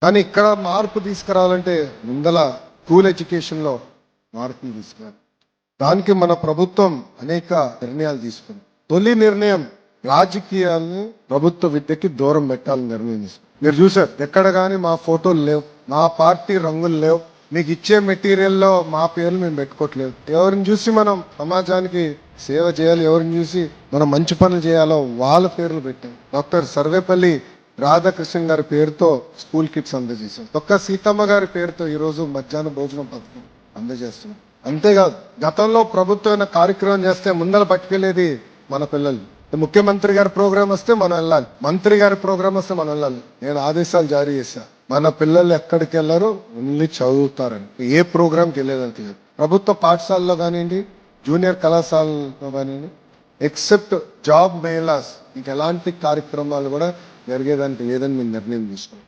కానీ ఇక్కడ మార్పు తీసుకురావాలంటే ముందల స్కూల్ ఎడ్యుకేషన్లో మార్పులు తీసుకురావాలి. దానికి మన ప్రభుత్వం అనేక నిర్ణయాలు తీసుకుంది. తొలి నిర్ణయం రాజకీయాలను ప్రభుత్వ విద్యకి దూరం పెట్టాలని నిర్ణయం తీసుకుంది. మీరు చూసారు, ఎక్కడ కానీ మా ఫోటోలు లేవు, మా పార్టీ రంగులు లేవు, మీకు ఇచ్చే మెటీరియల్లో మా పేర్లు మేము పెట్టుకోవట్లేదు. ఎవరిని చూసి మనం సమాజానికి సేవ చేయాలి, ఎవరిని చూసి మనం మంచి పనులు చేయాలో వాళ్ళ పేర్లు పెట్టాం. డాక్టర్ సర్వేపల్లి రాధాకృష్ణ గారి పేరుతో స్కూల్ కిట్స్ అందజేశాం. ఒక్క సీతమ్మ గారి పేరుతో ఈరోజు మధ్యాహ్న భోజనం పథకం అందజేస్తున్నాం. అంతేకాదు, గతంలో ప్రభుత్వం కార్యక్రమం చేస్తే ముందర పట్టుకెళ్ళేది మన పిల్లలు. ముఖ్యమంత్రి గారి ప్రోగ్రాం వస్తే మనం వెళ్ళాలి, మంత్రి గారి ప్రోగ్రాం వస్తే మనం వెళ్ళాలి. నేను ఆదేశాలు జారీ చేశా, మన పిల్లలు ఎక్కడికి వెళ్ళారో ఓన్లీ చదువుతారని. ఏ ప్రోగ్రాంకి వెళ్ళేదని తెలియదు. ప్రభుత్వ పాఠశాలలో కానివ్వండి, జూనియర్ కళాశాలలో కానివ్వండి, ఎక్సెప్ట్ జాబ్ మేళాస్ ఇంకెలాంటి కార్యక్రమాలు కూడా జరిగేదానికి లేదని మేము నిర్ణయం తీసుకున్నాం.